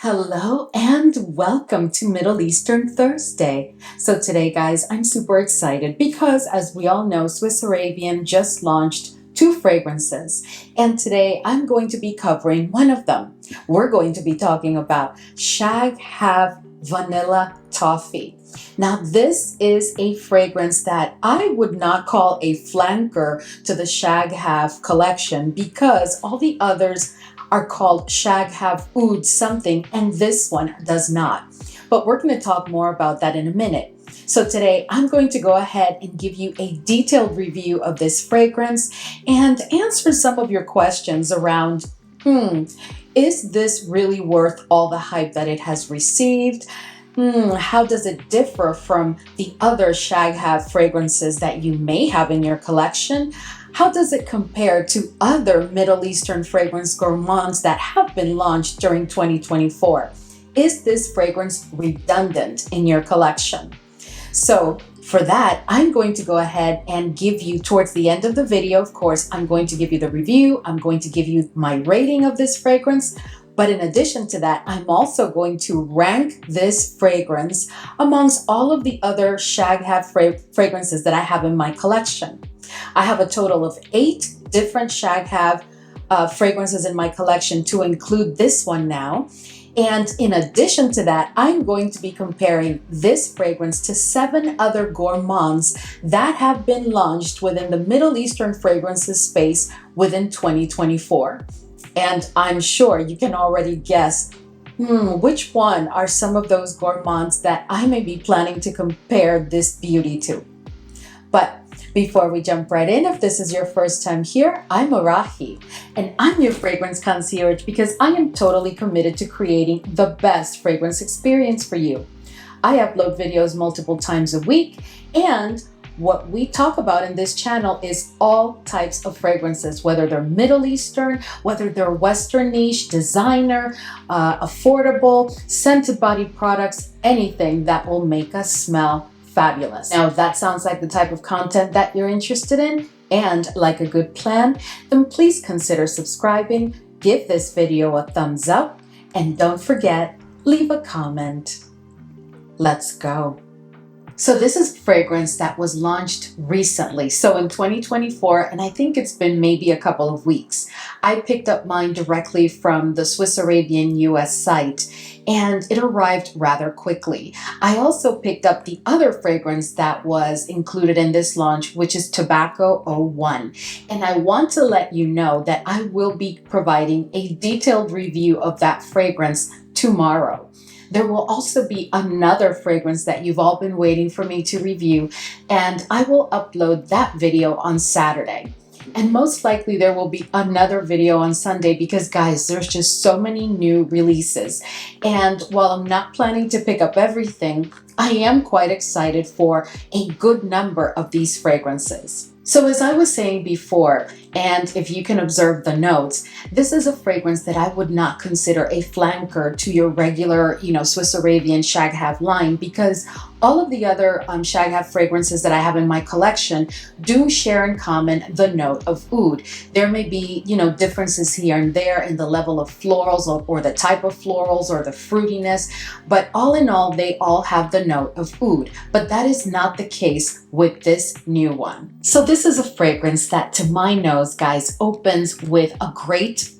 Hello and welcome to Middle Eastern Thursday. So today, guys, I'm super excited because, as we all know, Swiss Arabian just launched two fragrances. And today I'm going to be covering one of them. We're going to be talking about Shaghaf Vanilla Toffee. Now, this is a fragrance that I would not call a flanker to the Shaghaf collection because all the others are called Shaghaf Oud something, and this one does not. But we're going to talk more about that in a minute. So today I'm going to go ahead and give you a detailed review of this fragrance and answer some of your questions around, is this really worth all the hype that it has received? How does it differ from the other Shaghaf fragrances that you may have in your collection? How does it compare to other Middle Eastern fragrance gourmands that have been launched during 2024? Is this fragrance redundant in your collection? So for that, I'm going to go ahead and give you, towards the end of the video, of course, I'm going to give you the review. I'm going to give you my rating of this fragrance. But in addition to that, I'm also going to rank this fragrance amongst all of the other Shaghaf fragrances that I have in my collection. I have a total of 8 different Shaghaf fragrances in my collection to include this one now. And in addition to that, I'm going to be comparing this fragrance to 7 other gourmands that have been launched within the Middle Eastern fragrances space within 2024. And I'm sure you can already guess which one are some of those gourmands that I may be planning to compare this beauty to. But before we jump right in, if this is your first time here, I'm Arahi, and I'm your fragrance concierge because I am totally committed to creating the best fragrance experience for you. I upload videos multiple times a week, and what we talk about in this channel is all types of fragrances, whether they're Middle Eastern, whether they're Western niche, designer, affordable, scented body products, anything that will make us smell fabulous. Now, if that sounds like the type of content that you're interested in and like a good plan, then please consider subscribing, give this video a thumbs up, and don't forget, leave a comment. Let's go. So this is a fragrance that was launched recently, so in 2024, and I think it's been maybe a couple of weeks. I picked up mine directly from the Swiss Arabian US site, and it arrived rather quickly. I also picked up the other fragrance that was included in this launch, which is Tobacco 01. And I want to let you know that I will be providing a detailed review of that fragrance tomorrow. There will also be another fragrance that you've all been waiting for me to review, and I will upload that video on Saturday. And most likely there will be another video on Sunday because, guys, there's just so many new releases. And while I'm not planning to pick up everything, I am quite excited for a good number of these fragrances. So as I was saying before, and if you can observe the notes, this is a fragrance that I would not consider a flanker to your regular, Swiss Arabian Shaghaf line, because all of the other Shaghaf fragrances that I have in my collection do share in common the note of oud. There may be, differences here and there in the level of florals or the type of florals or the fruitiness, but all in all, they all have the note of oud. But that is not the case with this new one. So this is a fragrance that, to my nose, guys, opens with a great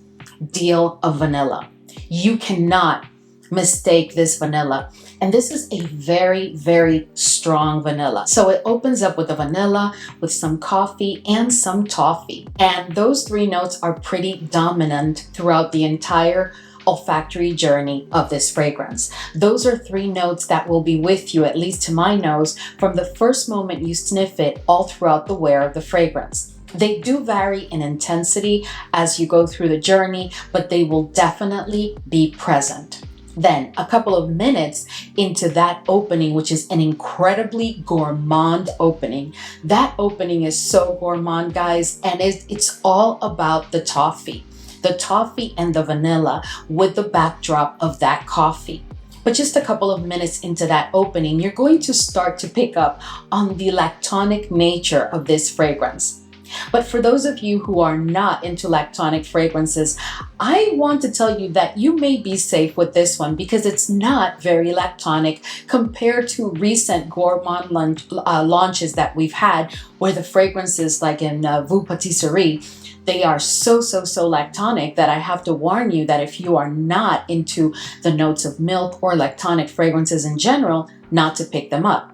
deal of vanilla. You cannot mistake this vanilla. And this is a very, very strong vanilla. So it opens up with a vanilla, with some coffee and some toffee. And those 3 notes are pretty dominant throughout the entire olfactory journey of this fragrance. Those are 3 notes that will be with you, at least to my nose, from the first moment you sniff it all throughout the wear of the fragrance. They do vary in intensity as you go through the journey, but they will definitely be present. Then, a couple of minutes into that opening, which is an incredibly gourmand opening. That opening is so gourmand, guys, and it's all about the toffee. The toffee and the vanilla with the backdrop of that coffee. But just a couple of minutes into that opening, you're going to start to pick up on the lactonic nature of this fragrance. But for those of you who are not into lactonic fragrances, I want to tell you that you may be safe with this one because it's not very lactonic compared to recent gourmand launches that we've had, where the fragrances like in Vous Patisserie, they are so lactonic that I have to warn you that if you are not into the notes of milk or lactonic fragrances in general, not to pick them up.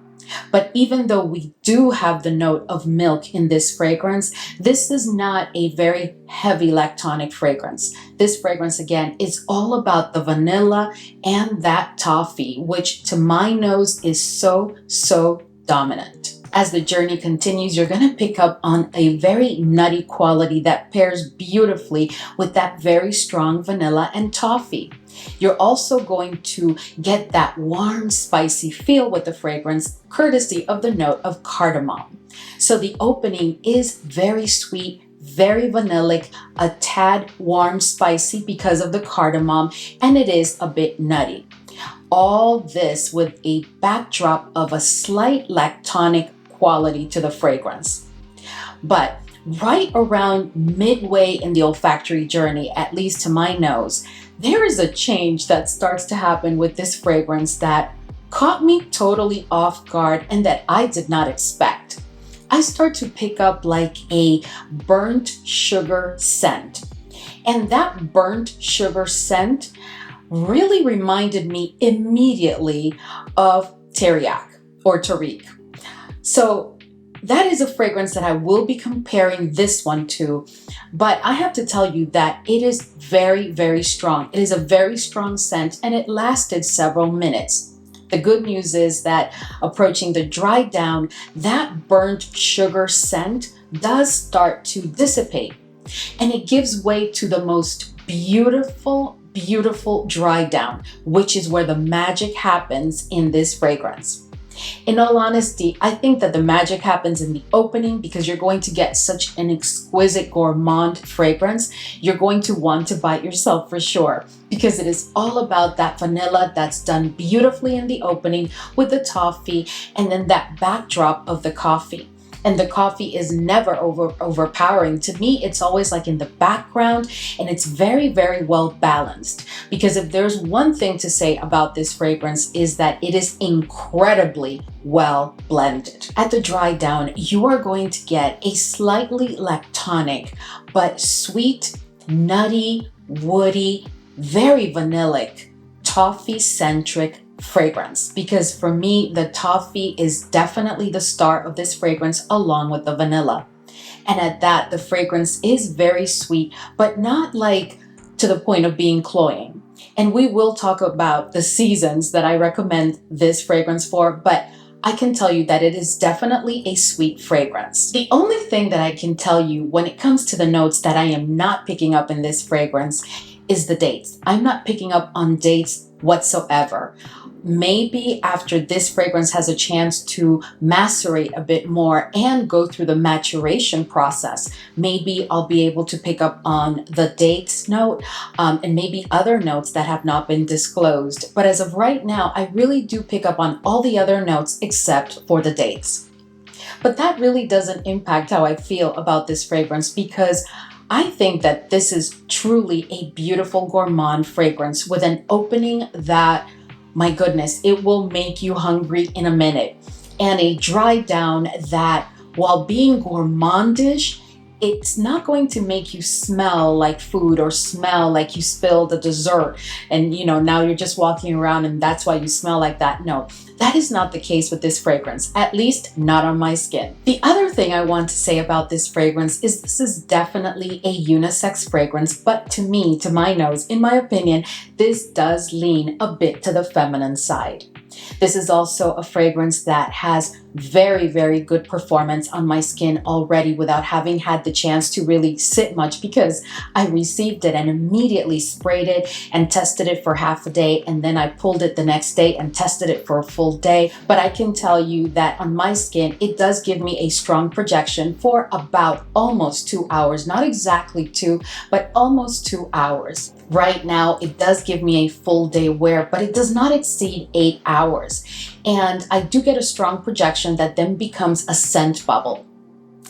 But even though we do have the note of milk in this fragrance, this is not a very heavy lactonic fragrance. This fragrance, again, is all about the vanilla and that toffee, which to my nose is so dominant. As the journey continues, you're going to pick up on a very nutty quality that pairs beautifully with that very strong vanilla and toffee. You're also going to get that warm, spicy feel with the fragrance, courtesy of the note of cardamom. So the opening is very sweet, very vanillic, a tad warm, spicy because of the cardamom, and it is a bit nutty. All this with a backdrop of a slight lactonic quality to the fragrance. But right around midway in the olfactory journey, at least to my nose, there is a change that starts to happen with this fragrance that caught me totally off guard and that I did not expect. I start to pick up like a burnt sugar scent. And that burnt sugar scent really reminded me immediately of teriyaki or tariq. So that is a fragrance that I will be comparing this one to, but I have to tell you that it is very strong. It is a very strong scent and it lasted several minutes. The good news is that approaching the dry down, that burnt sugar scent does start to dissipate and it gives way to the most beautiful dry down, which is where the magic happens in this fragrance. In all honesty, I think that the magic happens in the opening because you're going to get such an exquisite gourmand fragrance. You're going to want to bite yourself for sure because it is all about that vanilla that's done beautifully in the opening with the toffee and then that backdrop of the coffee. And the coffee is never overpowering. To me, it's always like in the background and it's very well balanced. Because if there's one thing to say about this fragrance is that it is incredibly well blended. At the dry down, you are going to get a slightly lactonic, but sweet, nutty, woody, very vanillic, toffee-centric fragrance, because for me the toffee is definitely the star of this fragrance along with the vanilla. And at that, the fragrance is very sweet, but not like to the point of being cloying. And we will talk about the seasons that I recommend this fragrance for, but I can tell you that it is definitely a sweet fragrance. The only thing that I can tell you when it comes to the notes that I am not picking up in this fragrance is the dates. I'm not picking up on dates whatsoever. Maybe after this fragrance has a chance to macerate a bit more and go through the maturation process, maybe I'll be able to pick up on the dates note and maybe other notes that have not been disclosed. But as of right now, I really do pick up on all the other notes except for the dates. But that really doesn't impact how I feel about this fragrance because I think that this is truly a beautiful gourmand fragrance with an opening that, my goodness, it will make you hungry in a minute. And a dry down that, while being gourmandish, it's not going to make you smell like food or smell like you spilled a dessert and now you're just walking around and that's why you smell like that. No, that is not the case with this fragrance, at least not on my skin. The other thing I want to say about this fragrance is this is definitely a unisex fragrance, but to me, to my nose, in my opinion, this does lean a bit to the feminine side. This is also a fragrance that has very good performance on my skin already without having had the chance to really sit much because I received it and immediately sprayed it and tested it for half a day, and then I pulled it the next day and tested it for a full day. But I can tell you that on my skin, it does give me a strong projection for about almost 2 hours, not exactly 2, but almost 2 hours. Right now, it does give me a full day wear, but it does not exceed 8 hours. And I do get a strong projection that then becomes a scent bubble.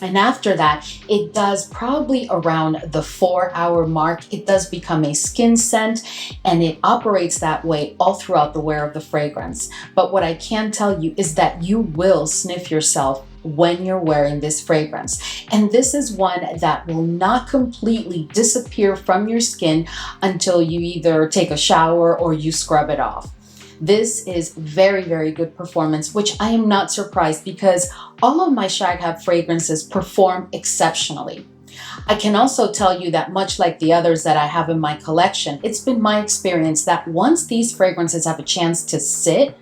And after that, it does probably around the 4 hour mark, it does become a skin scent, and it operates that way all throughout the wear of the fragrance. But what I can tell you is that you will sniff yourself when you're wearing this fragrance. And this is one that will not completely disappear from your skin until you either take a shower or you scrub it off. This is very, very good performance, which I am not surprised because all of my Shaghaf fragrances perform exceptionally. I can also tell you that much like the others that I have in my collection, it's been my experience that once these fragrances have a chance to sit,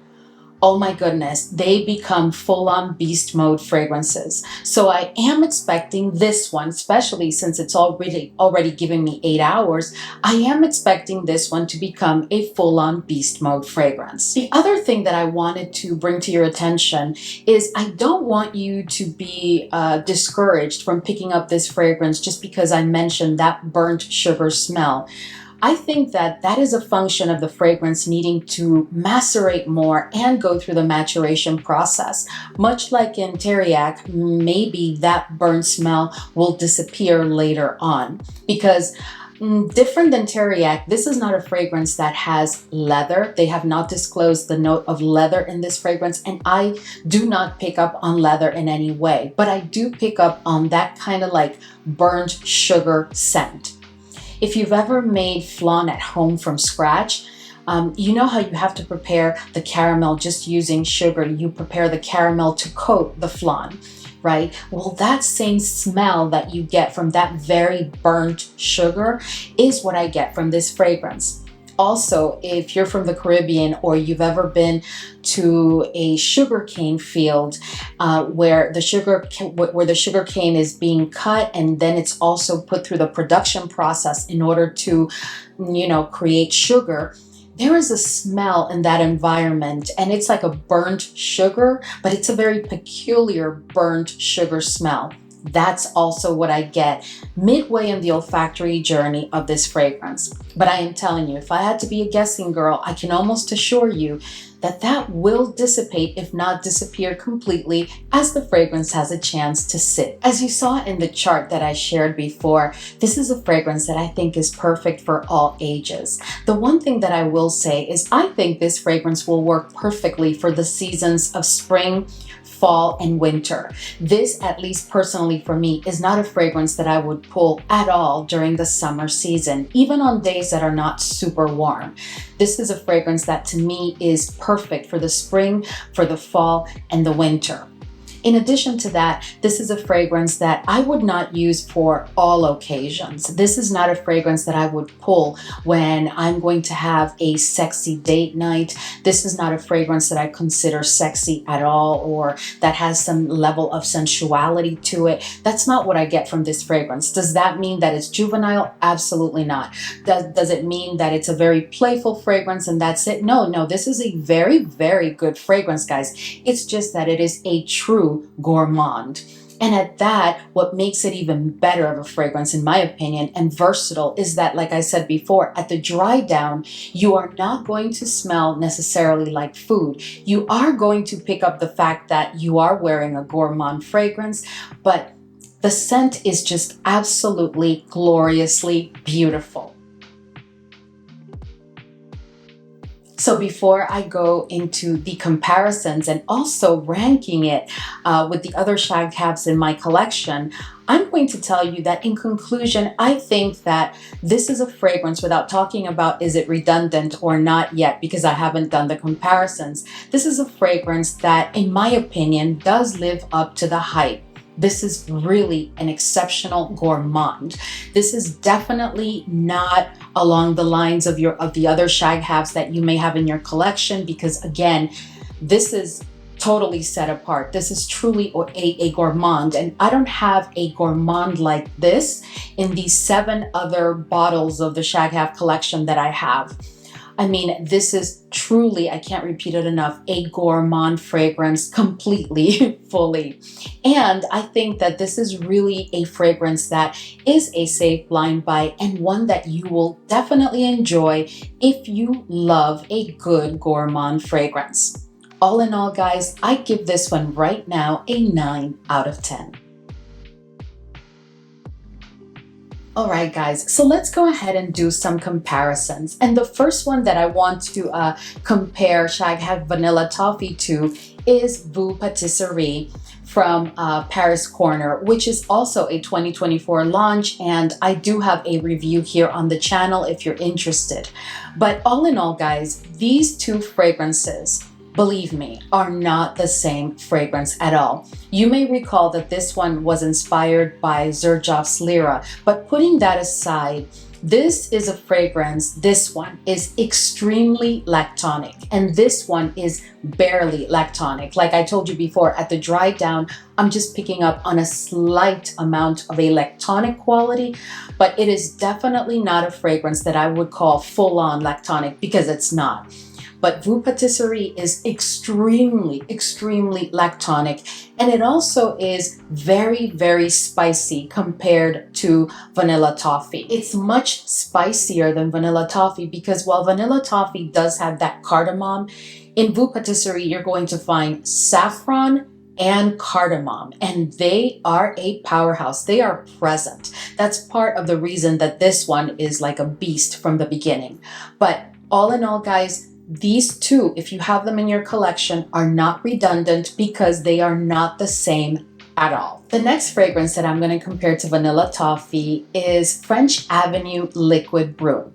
oh my goodness, they become full-on beast mode fragrances. So I am expecting this one, especially since it's already giving me 8 hours, I am expecting this one to become a full-on beast mode fragrance. The other thing that I wanted to bring to your attention is I don't want you to be discouraged from picking up this fragrance just because I mentioned that burnt sugar smell. I think that that is a function of the fragrance needing to macerate more and go through the maturation process. Much like in Teriyaki, maybe that burnt smell will disappear later on because different than Teriyaki, this is not a fragrance that has leather. They have not disclosed the note of leather in this fragrance, and I do not pick up on leather in any way, but I do pick up on that kind of like burnt sugar scent. If you've ever made flan at home from scratch, you know how you have to prepare the caramel just using sugar. You prepare the caramel to coat the flan, right? Well, that same smell that you get from that very burnt sugar is what I get from this fragrance. Also, if you're from the Caribbean or you've ever been to a sugarcane field where the sugar cane is being cut and then it's also put through the production process in order to, create sugar, there is a smell in that environment, and it's like a burnt sugar, but it's a very peculiar burnt sugar smell. That's also what I get midway in the olfactory journey of this fragrance. But I am telling you, if I had to be a guessing girl, I can almost assure you that that will dissipate, if not disappear completely, as the fragrance has a chance to sit. As you saw in the chart that I shared before, this is a fragrance that I think is perfect for all ages. The one thing that I will say is I think this fragrance will work perfectly for the seasons of spring, fall, and winter. This, at least personally for me, is not a fragrance that I would pull at all during the summer season, even on days that are not super warm. This is a fragrance that to me is perfect for the spring, for the fall, and the winter. In addition to that, this is a fragrance that I would not use for all occasions. This is not a fragrance that I would pull when I'm going to have a sexy date night. This is not a fragrance that I consider sexy at all or that has some level of sensuality to it. That's not what I get from this fragrance. Does that mean that it's juvenile? Absolutely not. Does it mean that it's a very playful fragrance and that's it? No, this is a very, very good fragrance, guys. It's just that it is a true gourmand. And at that, what makes it even better of a fragrance, in my opinion, and versatile is that, like I said before, at the dry down, you are not going to smell necessarily like food. You are going to pick up the fact that you are wearing a gourmand fragrance, but the scent is just absolutely gloriously beautiful. So before I go into the comparisons and also ranking it with the other Shaghafs in my collection, I'm going to tell you that in conclusion, I think that this is a fragrance, without talking about is it redundant or not yet, because I haven't done the comparisons. This is a fragrance that, in my opinion, does live up to the hype. This is really an exceptional gourmand. This is definitely not along the lines of the other Shaghafs that you may have in your collection, because again, this is totally set apart. This is truly a gourmand, and I don't have a gourmand like this in the 7 other bottles of the Shaghaf collection that I have. I mean, this is truly, I can't repeat it enough, a gourmand fragrance completely, fully. And I think that this is really a fragrance that is a safe blind buy and one that you will definitely enjoy if you love a good gourmand fragrance. All in all, guys, I give this one right now a 9 out of 10. All right, guys, so let's go ahead and do some comparisons. And the first one that I want to compare Shaghaf Vanilla Toffee to is Vous Patisserie from Paris Corner, which is also a 2024 launch. And I do have a review here on the channel if you're interested. But all in all, guys, these two fragrances, believe me, are not the same fragrance at all. You may recall that this one was inspired by Xerjoff's Lyra, but putting that aside, this is a fragrance, this one is extremely lactonic, and this one is barely lactonic. Like I told you before, at the dry down, I'm just picking up on a slight amount of a lactonic quality, but it is definitely not a fragrance that I would call full-on lactonic, because it's not. But Vous Patisserie is extremely, extremely lactonic. And it also is very, very spicy compared to Vanilla Toffee. It's much spicier than Vanilla Toffee because while Vanilla Toffee does have that cardamom, in Vous Patisserie you're going to find saffron and cardamom, and they are a powerhouse. They are present. That's part of the reason that this one is like a beast from the beginning. But all in all, guys, these two, if you have them in your collection, are not redundant because they are not the same at all. The next fragrance that I'm going to compare to Vanilla Toffee is French Avenue Liquid Brune.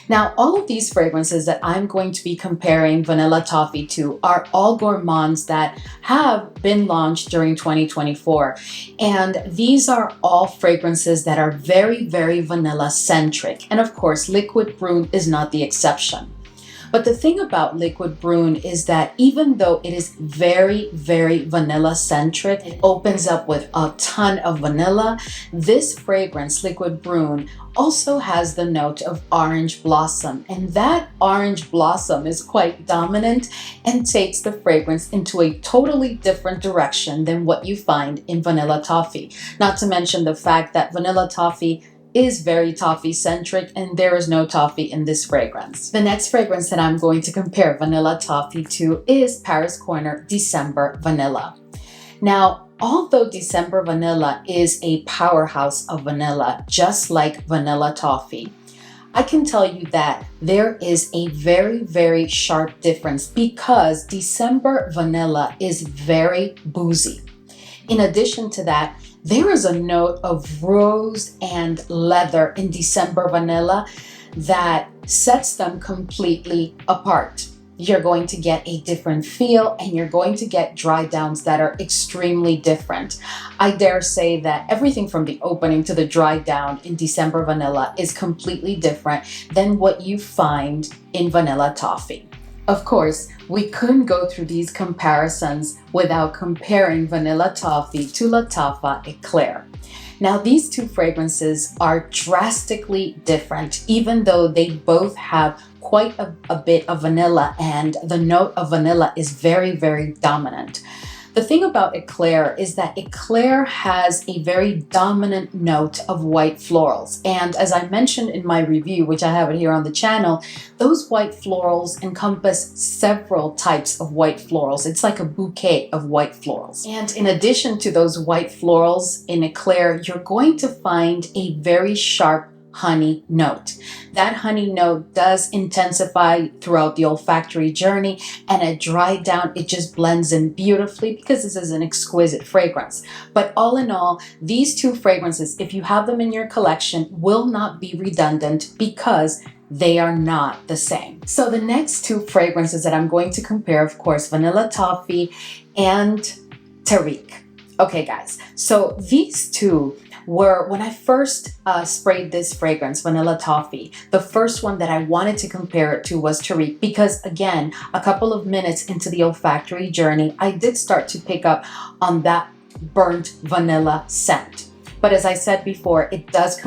Now, all of these fragrances that I'm going to be comparing Vanilla Toffee to are all gourmands that have been launched during 2024. And these are all fragrances that are very, very vanilla centric. And of course, Liquid Brune is not the exception. But the thing about Liquid Brune is that even though it is very, very vanilla centric, it opens up with a ton of vanilla, this fragrance, Liquid Brune, also has the note of orange blossom. And that orange blossom is quite dominant and takes the fragrance into a totally different direction than what you find in Vanilla Toffee. Not to mention the fact that Vanilla Toffee is very toffee centric and there is no toffee in this fragrance. The next fragrance that I'm going to compare Vanilla Toffee to is Paris Corner December Vanilla. Now, although December Vanilla is a powerhouse of vanilla, just like Vanilla Toffee, I can tell you that there is a very, very sharp difference because December Vanilla is very boozy. In addition to that, there is a note of rose and leather in December Vanilla that sets them completely apart. You're going to get a different feel and you're going to get dry downs that are extremely different. I dare say that everything from the opening to the dry down in December Vanilla is completely different than what you find in Vanilla Toffee. Of course, we couldn't go through these comparisons without comparing Vanilla Toffee to Lattafa Eclair. Now, these two fragrances are drastically different, even though they both have quite a bit of vanilla and the note of vanilla is very, very dominant. The thing about Eclair is that Eclair has a very dominant note of white florals. And as I mentioned in my review, which I have it here on the channel, those white florals encompass several types of white florals. It's like a bouquet of white florals. And in addition to those white florals in Eclair, you're going to find a very sharp honey note. That honey note does intensify throughout the olfactory journey, and at dry down it just blends in beautifully because this is an exquisite fragrance. But all in all, these two fragrances, if you have them in your collection, will not be redundant because they are not the same. So the next two fragrances that I'm going to compare, of course, Vanilla Toffee and Tariq. Okay guys, so these two were, when I first sprayed this fragrance, Vanilla Toffee, the first one that I wanted to compare it to was Tariq because, again, a couple of minutes into the olfactory journey, I did start to pick up on that burnt vanilla scent. But as I said before, it does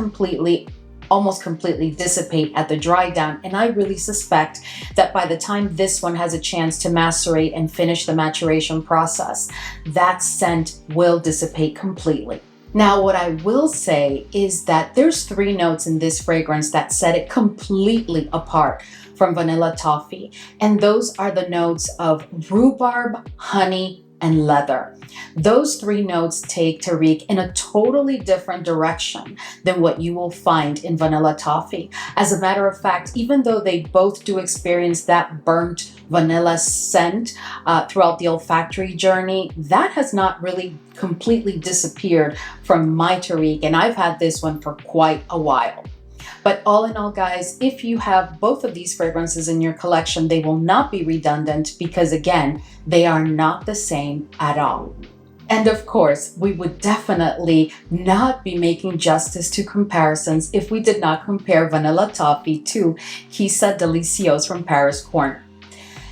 almost completely dissipate at the dry down, and I really suspect that by the time this one has a chance to macerate and finish the maturation process, that scent will dissipate completely. Now, what I will say is that there's three notes in this fragrance that set it completely apart from Vanilla Toffee, and those are the notes of rhubarb, honey, and leather. Those three notes take Tariq in a totally different direction than what you will find in Vanilla Toffee. As a matter of fact, even though they both do experience that burnt vanilla scent throughout the olfactory journey, that has not really completely disappeared from my Tariq, and I've had this one for quite a while. But all in all, guys, if you have both of these fragrances in your collection, they will not be redundant because, again, they are not the same at all. And of course, we would definitely not be making justice to comparisons if we did not compare Vanilla Toffee to Kissa Delicieuse from Paris Corner.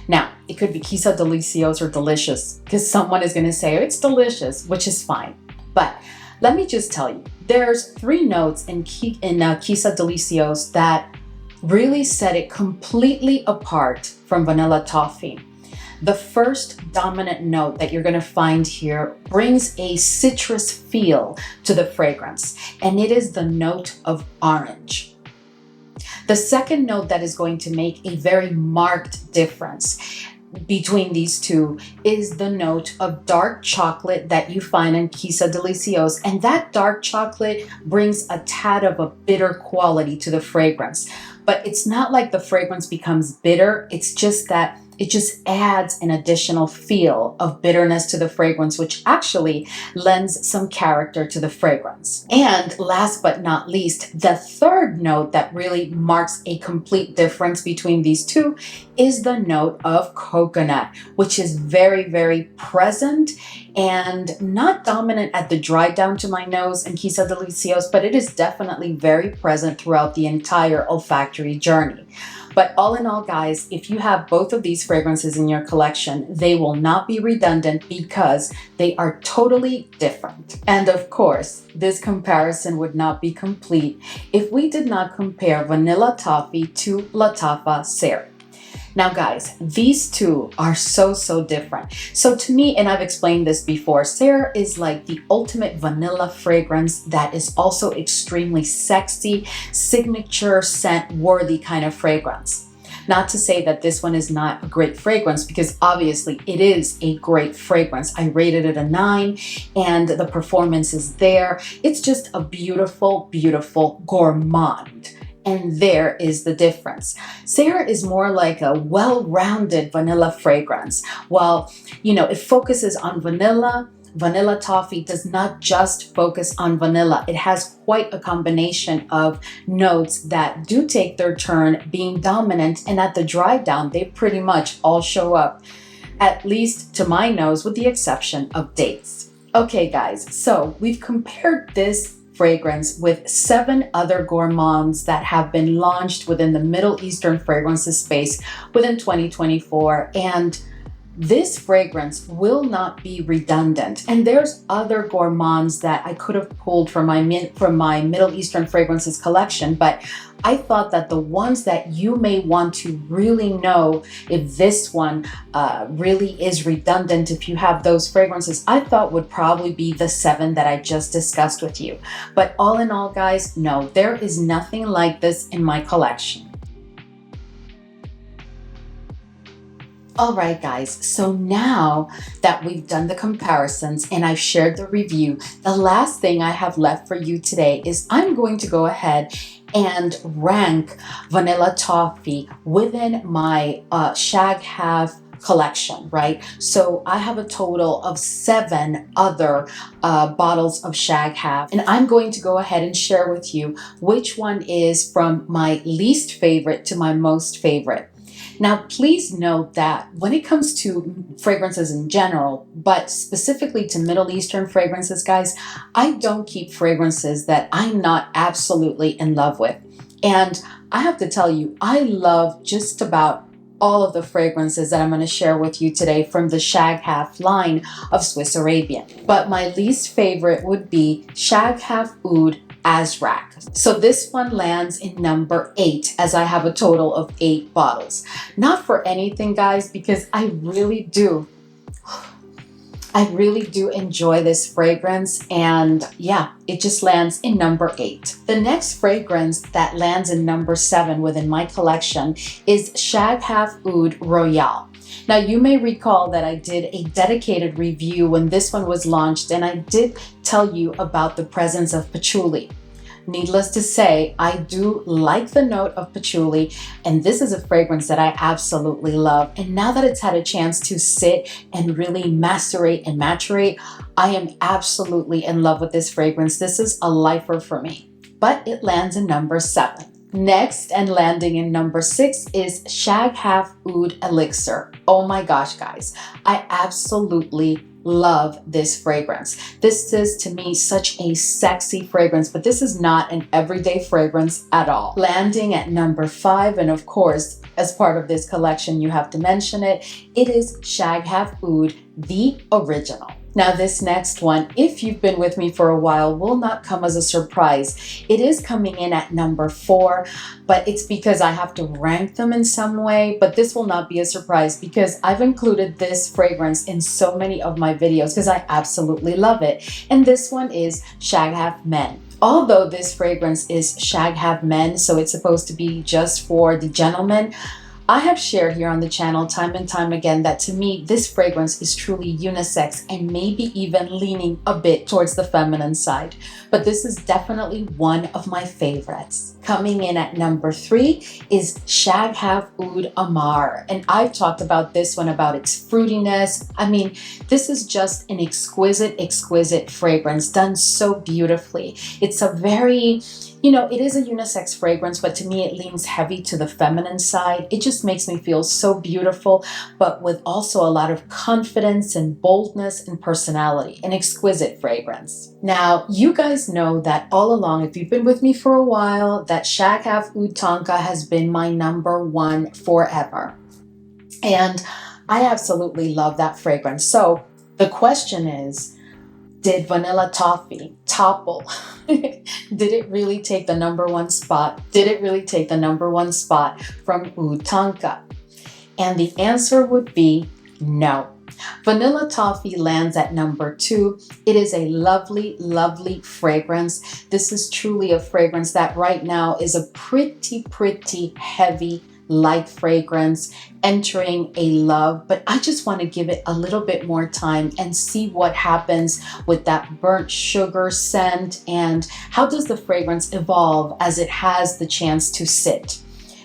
Now, it could be Kissa Delicieuse or delicious, because someone is going to say, oh, it's delicious, which is fine. But let me just tell you, there's three notes in Kissa Delicieuse that really set it completely apart from Vanilla Toffee. The first dominant note that you're going to find here brings a citrus feel to the fragrance, and it is the note of orange. The second note that is going to make a very marked difference between these two is the note of dark chocolate that you find in Kissa Delicieuse, and that dark chocolate brings a tad of a bitter quality to the fragrance. But it's not like the fragrance becomes bitter, it's just that it just adds an additional feel of bitterness to the fragrance, which actually lends some character to the fragrance. And last but not least, the third note that really marks a complete difference between these two is the note of coconut, which is very, very present and not dominant at the dry down to my nose in Kissa Delicieuse, but it is definitely very present throughout the entire olfactory journey. But all in all, guys, if you have both of these fragrances in your collection, they will not be redundant because they are totally different. And of course, this comparison would not be complete if we did not compare Vanilla Toffee to Lattafa Serre. Now guys, these two are so different. So to me, and I've explained this before, Serre is like the ultimate vanilla fragrance that is also extremely sexy, signature scent worthy kind of fragrance. Not to say that this one is not a great fragrance, because obviously it is a great fragrance. I rated it a 9 and the performance is there. It's just a beautiful, beautiful gourmand. And there is the difference. Serre is more like a well-rounded vanilla fragrance. While, it focuses on vanilla, Vanilla Toffee does not just focus on vanilla. It has quite a combination of notes that do take their turn being dominant, and at the dry down, they pretty much all show up, at least to my nose, with the exception of dates. Okay, guys, so we've compared this fragrance with 7 other gourmands that have been launched within the Middle Eastern fragrances space within 2024, and this fragrance will not be redundant. And there's other gourmands that I could have pulled from my Middle Eastern fragrances collection, but I thought that the ones that you may want to really know if this one really is redundant, if you have those fragrances, I thought would probably be the 7 that I just discussed with you. But all in all, guys, no, there is nothing like this in my collection. All right, guys, so now that we've done the comparisons and I've shared the review, the last thing I have left for you today is I'm going to go ahead and rank Vanilla Toffee within my Shaghaf collection, right? So I have a total of 7 other bottles of Shaghaf, and I'm going to go ahead and share with you which one is from my least favorite to my most favorite. Now, please note that when it comes to fragrances in general, but specifically to Middle Eastern fragrances, guys, I don't keep fragrances that I'm not absolutely in love with. And I have to tell you, I love just about all of the fragrances that I'm going to share with you today from the Shaghaf line of Swiss Arabian. But my least favorite would be Shaghaf Oud Azrak. So this one lands in number 8, as I have a total of 8 bottles. Not for anything, guys, because I really do enjoy this fragrance, and yeah, it just lands in number 8. The next fragrance that lands in number 7 within my collection is Shaghaf Oud Royale. Now, you may recall that I did a dedicated review when this one was launched, and I did tell you about the presence of patchouli. Needless to say, I do like the note of patchouli, and this is a fragrance that I absolutely love. And now that it's had a chance to sit and really macerate and maturate, I am absolutely in love with this fragrance. This is a lifer for me, but it lands in number 7. Next, and landing in number 6, is Shaghaf Oud Elixir. Oh my gosh, guys, I absolutely love this fragrance. This is to me such a sexy fragrance, but this is not an everyday fragrance at all. Landing at number 5, and of course, as part of this collection, you have to mention it, it is Shaghaf Oud, the original. Now, this next one, if you've been with me for a while, will not come as a surprise. It is coming in at number 4, but it's because I have to rank them in some way. But this will not be a surprise because I've included this fragrance in so many of my videos because I absolutely love it. And this one is Shaghaf Men. Although this fragrance is Shaghaf Men, so it's supposed to be just for the gentleman, I have shared here on the channel time and time again that to me, this fragrance is truly unisex and maybe even leaning a bit towards the feminine side. But this is definitely one of my favorites. Coming in at number 3 is Shaghaf Oud Amar. And I've talked about this one, about its fruitiness. I mean, this is just an exquisite, exquisite fragrance done so beautifully. It's a very, it is a unisex fragrance, but to me, it leans heavy to the feminine side. It just makes me feel so beautiful, but with also a lot of confidence and boldness and personality. An exquisite fragrance. Now, you guys know that all along, if you've been with me for a while, that Shaghaf Oud Tonka has been my number 1 forever. And I absolutely love that fragrance. So the question is, did Vanilla Toffee topple? Did it really take the number 1 spot? Did it really take the number 1 spot from Oud Tonka? And the answer would be no. Vanilla Toffee lands at number 2. It is a lovely, lovely fragrance. This is truly a fragrance that right now is a pretty heavy, light fragrance entering a love, but I just want to give it a little bit more time and see what happens with that burnt sugar scent and how does the fragrance evolve as it has the chance to sit.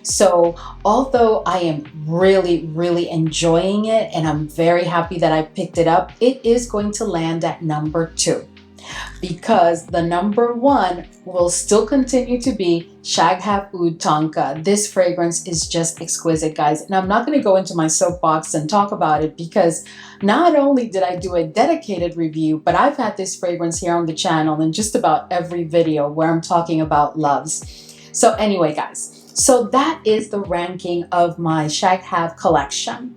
So although I am really enjoying it and I'm very happy that I picked it up, it is going to land at number 2. Because the number 1 will still continue to be Shaghaf Oud Tonka. This fragrance is just exquisite, guys. And I'm not going to go into my soapbox and talk about it because not only did I do a dedicated review, but I've had this fragrance here on the channel in just about every video where I'm talking about loves. So anyway, guys, so that is the ranking of my Shaghaf collection.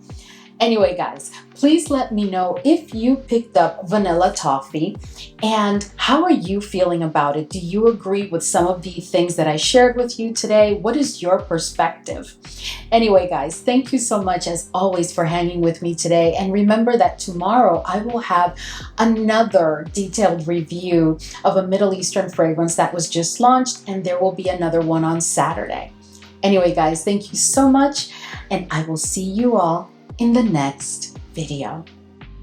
Anyway, guys, please let me know if you picked up Vanilla Toffee and how are you feeling about it? Do you agree with some of the things that I shared with you today? What is your perspective? Anyway, guys, thank you so much as always for hanging with me today. And remember that tomorrow I will have another detailed review of a Middle Eastern fragrance that was just launched, and there will be another one on Saturday. Anyway, guys, thank you so much, and I will see you all in the next video.